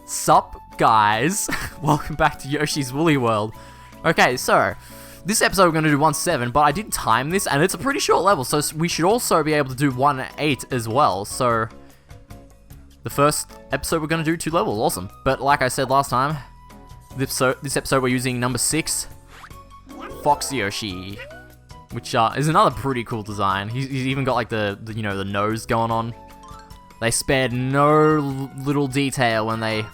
Sup, guys? Welcome back to Yoshi's Woolly World. Okay, so this episode we're going to do 1-7, but I did time this, and it's a pretty short level, so we should also be able to do 1-8 as well. So the first episode we're going to do 2 levels, awesome. But like I said last time, this episode we're using number 6, Fox Yoshi, which is another pretty cool design. He's even got like the nose going on. They spared no little detail when they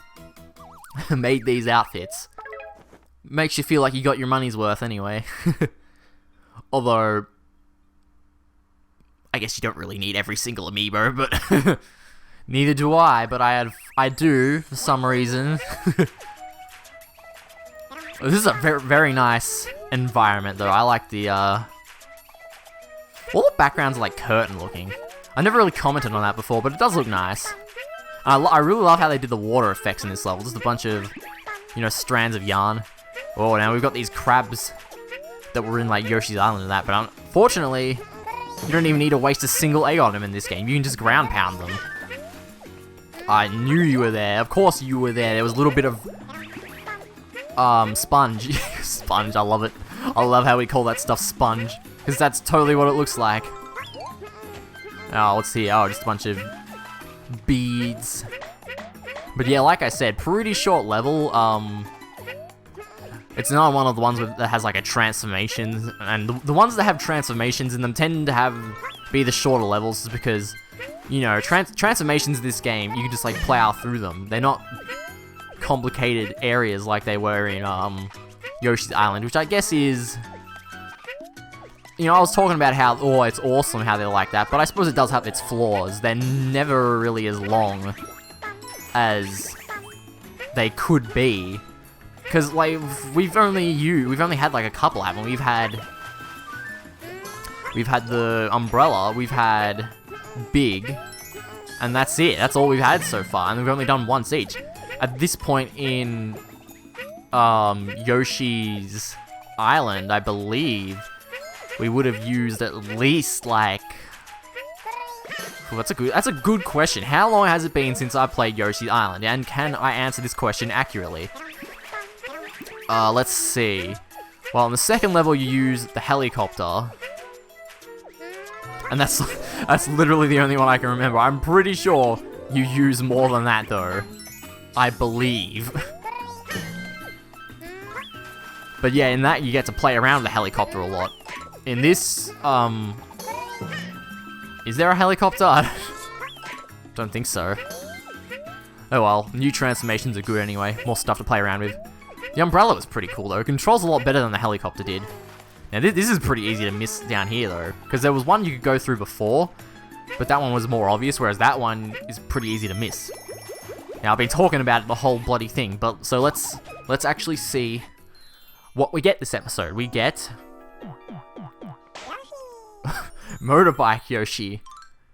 made these outfits. Makes you feel like you got your money's worth anyway. Although, I guess you don't really need every single amiibo, but neither do I, but I do for some reason. This is a very, very nice environment though. I like the, all the backgrounds are like curtain looking. I never really commented on that before, but it does look nice. I really love how they did the water effects in this level. Just a bunch of, strands of yarn. Oh, now we've got these crabs that were in, like, Yoshi's Island and that. But unfortunately, you don't even need to waste a single egg on them in this game. You can just ground pound them. I knew you were there. Of course you were there. There was a little bit of, sponge. Sponge, I love it. I love how we call that stuff sponge. Because that's totally what it looks like. Oh, what's here? Oh, just a bunch of beads. But yeah, like I said, pretty short level. It's not one of the ones that has like a transformation, and the ones that have transformations in them tend to be the shorter levels because, transformations in this game, you can just like plow through them. They're not complicated areas like they were in Yoshi's Island, which I guess is... I was talking about how, it's awesome how they're like that, but I suppose it does have its flaws. They're never really as long as they could be. Because, like, we've only had, like, a couple, haven't we? We've had the umbrella, we've had Big, and that's it. That's all we've had so far, and we've only done once each. At this point in, Yoshi's Island, I believe... we would have used at least, like... Ooh, that's a good question. How long has it been since I played Yoshi's Island? And can I answer this question accurately? Let's see. Well, in the second level, you use the helicopter. And that's literally the only one I can remember. I'm pretty sure you use more than that, though. I believe. But yeah, in that, you get to play around with the helicopter a lot. In this, is there a helicopter? I don't think so. Oh well, new transformations are good anyway. More stuff to play around with. The umbrella was pretty cool though. It controls a lot better than the helicopter did. Now this is pretty easy to miss down here though, because there was one you could go through before, but that one was more obvious, whereas that one is pretty easy to miss. Now I've been talking about it the whole bloody thing, but so let's actually see what we get this episode. We get Motorbike Yoshi,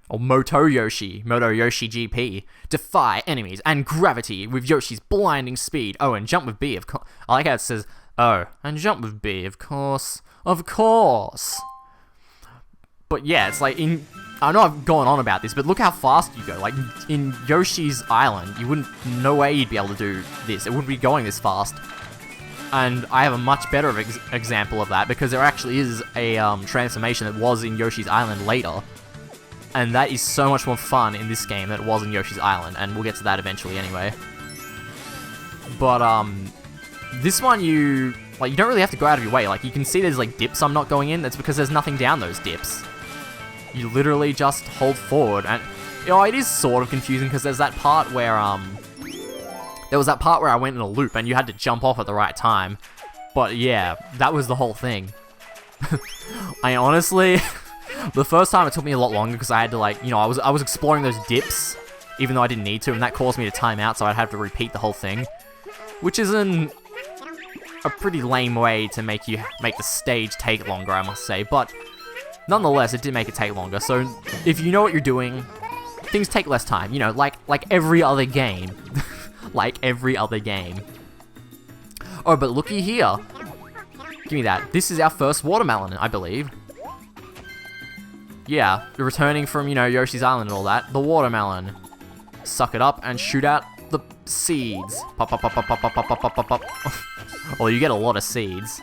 or Moto Yoshi, Moto Yoshi GP. Defy enemies and gravity with Yoshi's blinding speed. Oh, and jump with B, of course. I like how it says, oh, and jump with B, of course. Of course. But yeah, it's like, I know I've gone on about this, but look how fast you go. Like, in Yoshi's Island, no way you'd be able to do this. It wouldn't be going this fast. And I have a much better example of that, because there actually is a transformation that was in Yoshi's Island later. And that is so much more fun in this game than it was in Yoshi's Island, and we'll get to that eventually anyway. But, this one you don't really have to go out of your way. Like, you can see there's, like, dips I'm not going in. That's because there's nothing down those dips. You literally just hold forward, and, it is sort of confusing, because there's that part where, there was that part where I went in a loop and you had to jump off at the right time. But yeah, that was the whole thing. I honestly, the first time it took me a lot longer because I had to I was exploring those dips, even though I didn't need to, and that caused me to time out, so I'd have to repeat the whole thing. Which is a pretty lame way to make the stage take longer, I must say. But nonetheless, it did make it take longer. So if you know what you're doing, things take less time, like every other game. Like every other game. Oh, but looky here. Give me that. This is our first watermelon, I believe. Yeah, returning from, Yoshi's Island and all that. The watermelon. Suck it up and shoot out the seeds. Pop, pop, pop, pop, pop, pop, pop, pop, pop, pop. Well, you get a lot of seeds.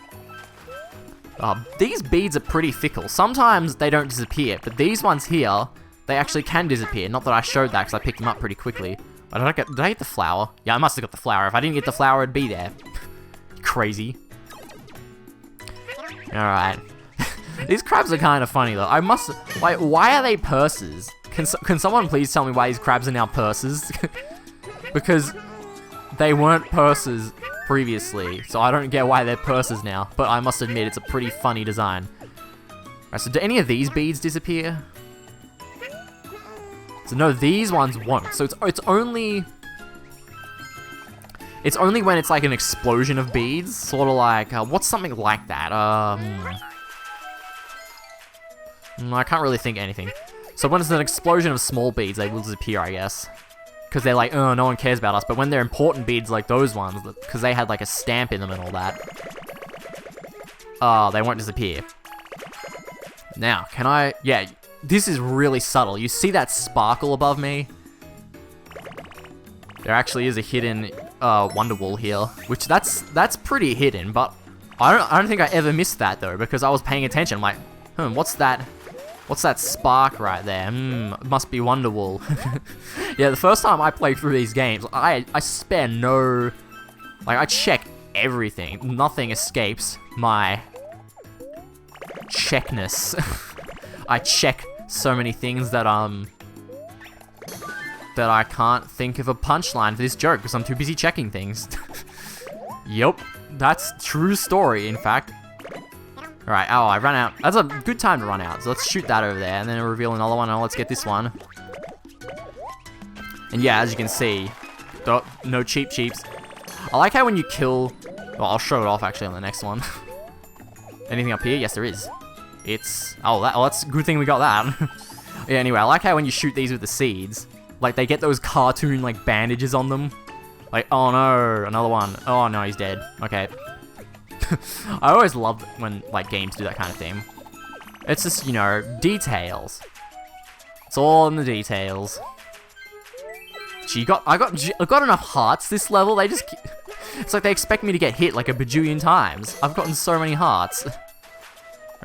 These beads are pretty fickle. Sometimes they don't disappear, but these ones here, they actually can disappear. Not that I showed that, because I picked them up pretty quickly. Did I get the flower? Yeah, I must have got the flower. If I didn't get the flower, it'd be there. Crazy. Alright. These crabs are kind of funny, though. I must... Like, why are they purses? Can someone please tell me why these crabs are now purses? Because they weren't purses previously, so I don't get why they're purses now. But I must admit, it's a pretty funny design. Alright, so do any of these beads disappear? So no, these ones won't. So it's only... It's only when it's like an explosion of beads. Sort of like... what's something like that? I can't really think of anything. So when it's an explosion of small beads, they will disappear, I guess. Because they're like, oh, no one cares about us. But when they're important beads like those ones, because they had like a stamp in them and all that, they won't disappear. Now, can I... Yeah, this is really subtle. You see that sparkle above me? There actually is a hidden Wonderwall here, which that's pretty hidden. But I don't think I ever missed that though, because I was paying attention. I'm like, what's that? What's that spark right there? It must be Wonderwall. Yeah, the first time I played through these games, I spare no... Like, I check everything. Nothing escapes my checkness. I check so many things that I can't think of a punchline for this joke because I'm too busy checking things. Yup, that's true story, in fact. Alright, oh, I ran out. That's a good time to run out, so let's shoot that over there, and then reveal another one, and let's get this one. And yeah, as you can see, no cheeps. I like how when you kill... Well, I'll show it off, actually, on the next one. Anything up here? Yes, there is. It's... Oh, that's a good thing we got that. Yeah, anyway, I like how when you shoot these with the seeds, like, they get those cartoon, like, bandages on them. Like, oh no, another one. Oh no, he's dead. Okay. I always love when, like, games do that kind of thing. It's just, you know, details. It's all in the details. Gee, I got enough hearts this level. They just... It's like they expect me to get hit like a bajillion times. I've gotten so many hearts.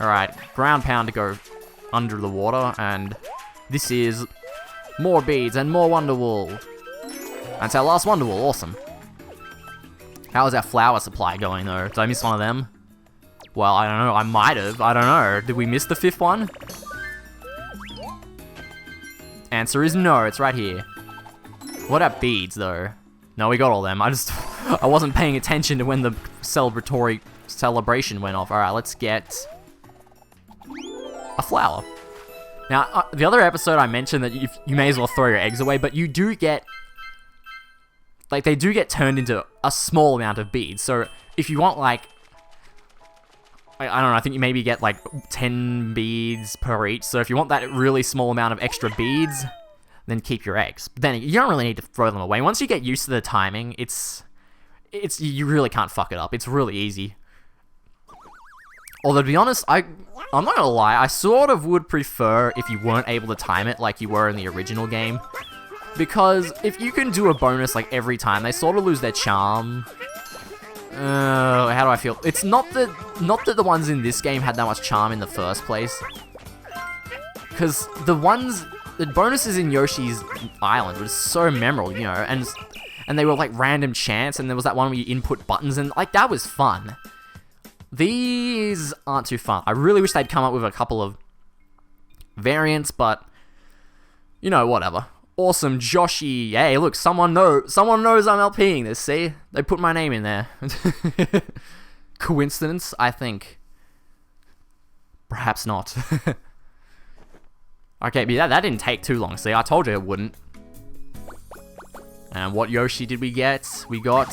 Alright, ground pound to go under the water, and this is more beads and more Wonderwall. That's our last Wonderwall, awesome. How is our flower supply going, though? Did I miss one of them? Well, I don't know. I might have. I don't know. Did we miss the 5th one? Answer is no. It's right here. What about beads, though? No, we got all them. I wasn't paying attention to when the celebratory celebration went off. Alright, let's get a flower. Now, the other episode I mentioned that you may as well throw your eggs away, but you do get... Like, they do get turned into a small amount of beads. So, if you want, like... I don't know, I think you maybe get, like, 10 beads per each. So, if you want that really small amount of extra beads, then keep your eggs. But then, you don't really need to throw them away. Once you get used to the timing, you really can't fuck it up. It's really easy. Although, to be honest, I'm not gonna lie, I sort of would prefer if you weren't able to time it like you were in the original game. Because if you can do a bonus like every time, they sort of lose their charm. How do I feel? It's not that the ones in this game had that much charm in the first place. Because the bonuses in Yoshi's Island were so memorable, you know, and they were like random chants, and there was that one where you input buttons, and like that was fun. These aren't too fun. I really wish they'd come up with a couple of variants, but you know, whatever. Awesome, Yoshi. Hey, look, someone knows I'm LPing this, see? They put my name in there. Coincidence? I think. Perhaps not. Okay, but that didn't take too long, see? I told you it wouldn't. And what Yoshi did we get? We got...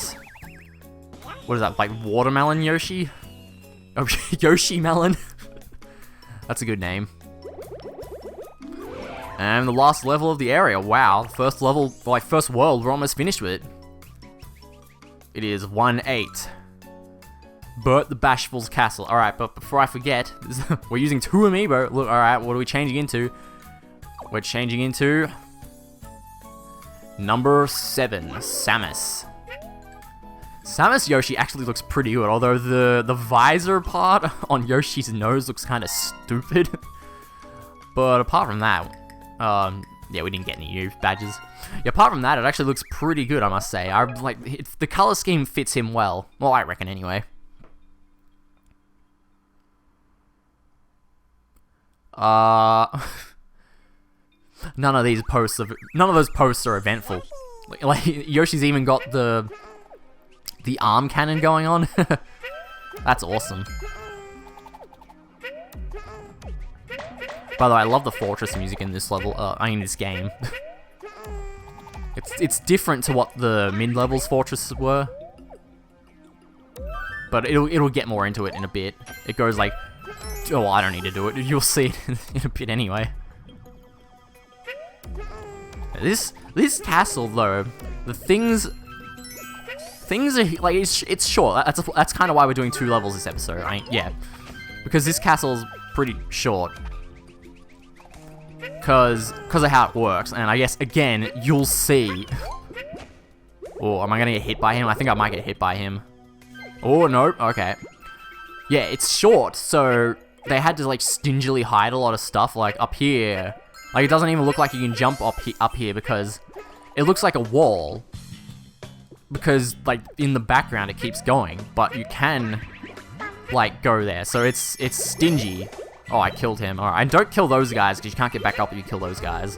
What is that, like watermelon Yoshi? Oh, Yoshi Melon. That's a good name. And the last level of the area. Wow, first level, like first world, we're almost finished with it. It is 1-8. Burt the Bashful's castle. Alright, but before I forget, we're using 2 amiibo. Look, alright, what are we changing into? We're changing into... Number 7, Samus. Samus Yoshi actually looks pretty good, although the visor part on Yoshi's nose looks kind of stupid. But apart from that, yeah, we didn't get any new badges. Yeah, apart from that, it actually looks pretty good, I must say. The color scheme fits him well. Well, I reckon anyway. None of those posts are eventful. Like Yoshi's even got the arm cannon going on. That's awesome. By the way, I love the fortress music in this level. In this game. It's different to what the mid-levels fortresses were, but it'll get more into it in a bit. It goes like, oh, I don't need to do it. You'll see it in a bit anyway. This castle though, the things are like it's short. That's kind of why we're doing 2 levels this episode. Yeah, because this castle's pretty short. Because of how it works, and I guess, again, you'll see. Oh, am I gonna get hit by him? I think I might get hit by him. Oh, no, okay. Yeah, it's short, so they had to, like, stingily hide a lot of stuff, like, up here. Like, it doesn't even look like you can jump up here, because it looks like a wall. Because, like, in the background it keeps going, but you can, like, go there, so it's stingy. Oh, I killed him. Alright, and don't kill those guys, because you can't get back up if you kill those guys.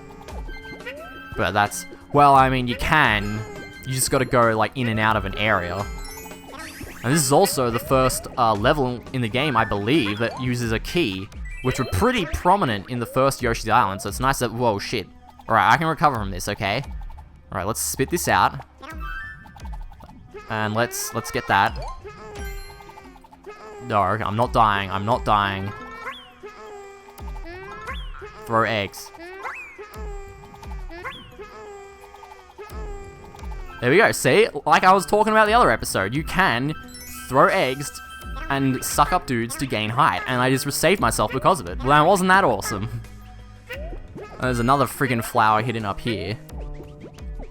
But that's... Well, I mean, you can. You just gotta go, like, in and out of an area. And this is also the first level in the game, I believe, that uses a key, which were pretty prominent in the first Yoshi's Island, so it's nice that... Whoa, shit. Alright, I can recover from this, okay? Alright, let's spit this out. And let's get that. No, I'm not dying. I'm not dying. Throw eggs. There we go. See? Like I was talking about the other episode, you can throw eggs and suck up dudes to gain height. And I just saved myself because of it. Well, wasn't that awesome? There's another friggin' flower hidden up here.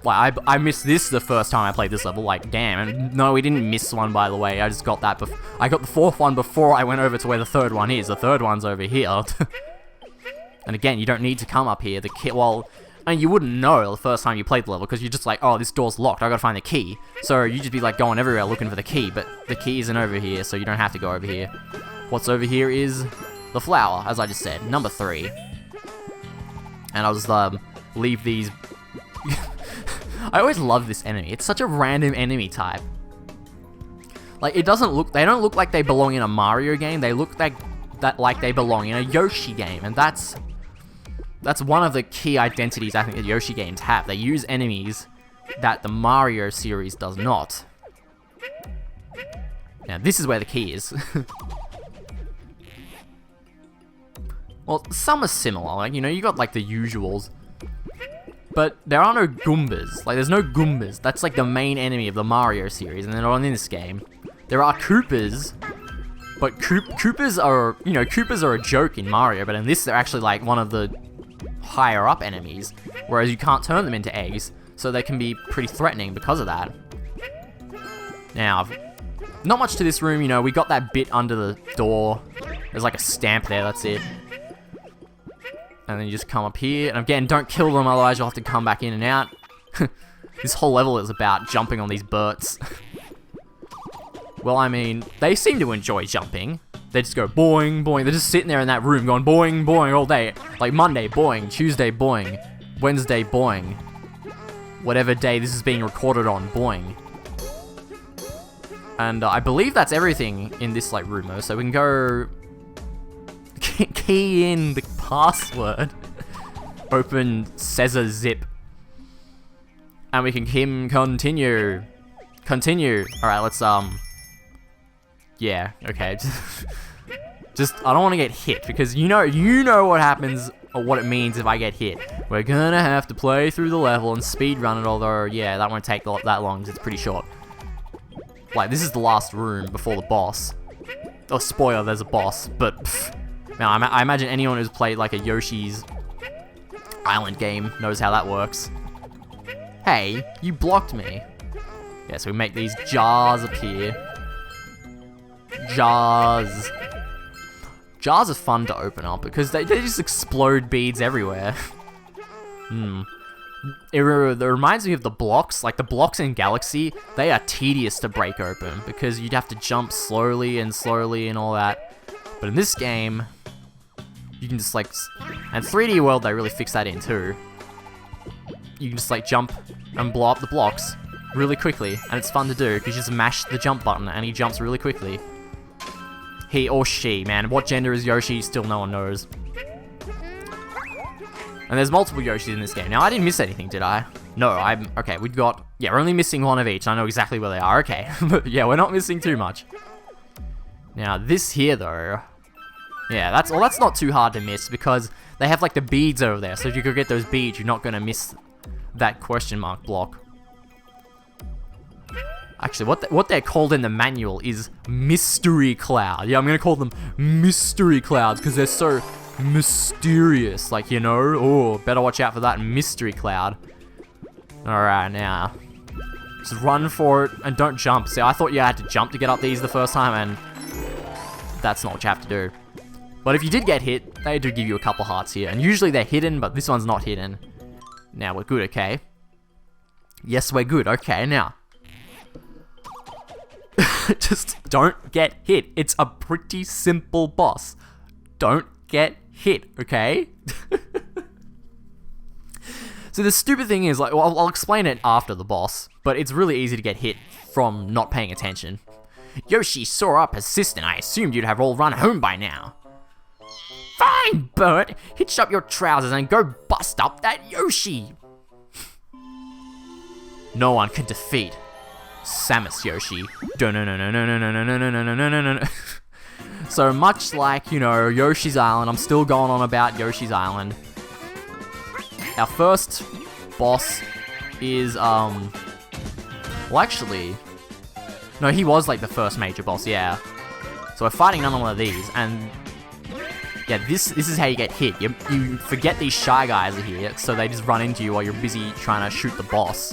Like, I missed this the first time I played this level. Like, damn. And no, we didn't miss one, by the way. I just got that I got the 4th one before I went over to where the 3rd one is. The 3rd one's over here. And again, you don't need to come up here. Well, I mean, you wouldn't know the first time you played the level, because you're just like, oh, this door's locked, I gotta find the key. So you just be like going everywhere looking for the key, but the key isn't over here, so you don't have to go over here. What's over here is the flower, as I just said, number 3. And I'll just leave these... I always love this enemy. It's such a random enemy type. Like, they don't look like they belong in a Mario game, they look like they belong in a Yoshi game, and that's one of the key identities I think that Yoshi games have. They use enemies that the Mario series does not. Now, this is where the key is. Well, some are similar, like, you know, you got, like, the usuals. But there are no Goombas. Like, there's no Goombas. That's, like, the main enemy of the Mario series, and they're not in this game. There are Koopas, but Koopas are, you know, Koopas are a joke in Mario, but in this, they're actually, like, one of the higher up enemies, whereas you can't turn them into eggs, so they can be pretty threatening because of that. Now, not much to this room, you know, we got that bit under the door. There's like a stamp there, that's it. And then you just come up here, and again, don't kill them, otherwise you'll have to come back in and out. This whole level is about jumping on these Burts. Well, I mean, they seem to enjoy jumping. They just go boing, boing. They're just sitting there in that room going boing, boing all day. Like Monday, boing. Tuesday, boing. Wednesday, boing. Whatever day this is being recorded on, boing. And I believe that's everything in this, like, room, though. So we can go... key in the password. Open Caesar Zip. And we can continue. Continue. Alright, let's, yeah, okay. Just, I don't want to get hit, because you know what happens, or what it means if I get hit. We're gonna have to play through the level and speedrun it, although, yeah, that won't take that long, because it's pretty short. Like, this is the last room before the boss. Oh, spoiler, there's a boss, but, pff, man, I imagine anyone who's played, like, a Yoshi's Island game knows how that works. Hey, you blocked me. Yeah, so we make these jars appear. Jars. Jars are fun to open up because they just explode beads everywhere. It reminds me of the blocks. Like the blocks in Galaxy, they are tedious to break open because you'd have to jump slowly and all that. But in this game, you can just like... And 3D World, they really fix that in too. You can just like jump and blow up the blocks really quickly. And it's fun to do because you just mash the jump button and he jumps really quickly. He or she, man. What gender is Yoshi? Still no one knows. And there's multiple Yoshis in this game. Now, I didn't miss anything, did I? No, okay, we've got... Yeah, we're only missing one of each. I know exactly where they are. Okay. But yeah, we're not missing too much. Now, this here, though... Yeah, that's not too hard to miss because they have, like, the beads over there. So if you could get those beads, you're not going to miss that question mark block. Actually, what they're called in the manual is Mystery Cloud. Yeah, I'm going to call them Mystery Clouds because they're so... mysterious, like, you know. Oh, better watch out for that Mystery Cloud. Alright, now just run for it and don't jump. See, I thought you had to jump to get up these the first time, and that's not what you have to do. But if you did get hit, they do give you a couple hearts here, and usually they're hidden, but this one's not hidden. Now we're good, okay? Yes, we're good. Okay, now just don't get hit. It's a pretty simple boss. Don't get hit, okay? So the stupid thing is, like, well, I'll explain it after the boss, but it's really easy to get hit from not paying attention. Yoshi saw our persistent. I assumed you'd have all run home by now. Fine, Burt. Hitch up your trousers and go bust up that Yoshi. No one can defeat Samus Yoshi. So much like, you know, Yoshi's Island, I'm still going on about Yoshi's Island. Our first boss is, well, actually, no, he was like the first major boss, yeah. So we're fighting another one of these, and yeah, this is how you get hit. You forget these shy guys are here, so they just run into you while you're busy trying to shoot the boss.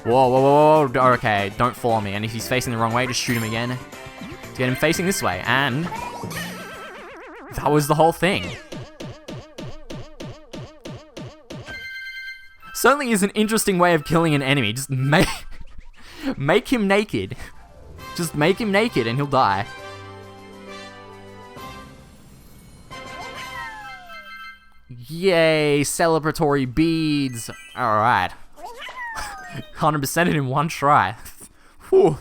Whoa, whoa, whoa, whoa, okay, don't follow me. And if he's facing the wrong way, just shoot him again. To get him facing this way, and that was the whole thing. Certainly is an interesting way of killing an enemy. Just make him naked. Just make him naked and he'll die. Yay, celebratory beads. Alright. 100% it in one try. Whew,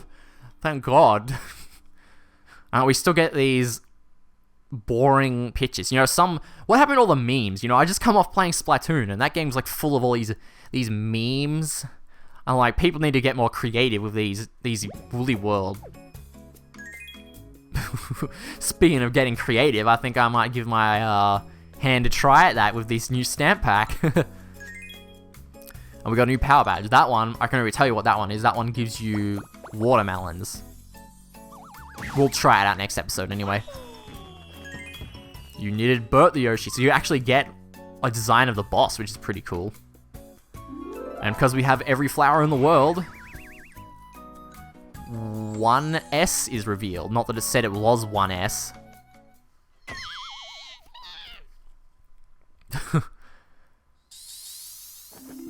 thank God. We still get these boring pictures. You know, what happened to all the memes? You know, I just come off playing Splatoon, and that game's like full of all these memes. And like, people need to get more creative with these Woolly World. Speaking of getting creative, I think I might give my hand a try at that with this new stamp pack. And we got a new power badge. That one, I can already tell you what that one is. That one gives you watermelons. We'll try it out next episode anyway. You needed Burt the Yoshi, so you actually get a design of the boss, which is pretty cool. And because we have every flower in the world, 1S is revealed. Not that it said it was 1S.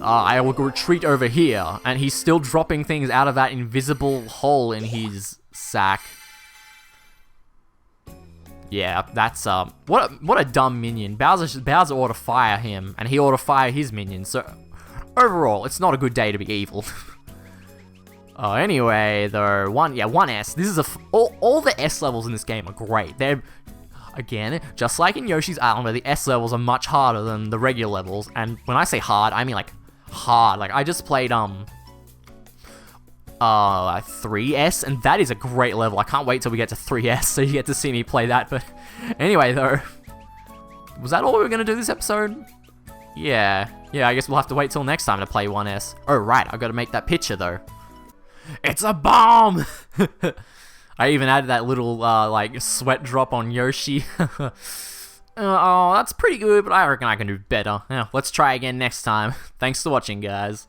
I will retreat over here, and he's still dropping things out of that invisible hole in his sack. Yeah, that's what a dumb minion. Bowser ought to fire him, and he ought to fire his minions. So overall, it's not a good day to be evil. Oh, anyway, though, 1S. This is all the S levels in this game are great. They're, again, just like in Yoshi's Island, where the S levels are much harder than the regular levels. And when I say hard, I mean like hard. Like I just played 3S, and that is a great level. I can't wait till we get to 3S, so you get to see me play that. But anyway, though, was that all we were gonna do this episode? Yeah, I guess we'll have to wait till next time to play 1S. Oh, right, I've got to make that picture, though. It's a bomb! I even added that little, like, sweat drop on Yoshi. Oh, that's pretty good, but I reckon I can do better. Yeah, let's try again next time. Thanks for watching, guys.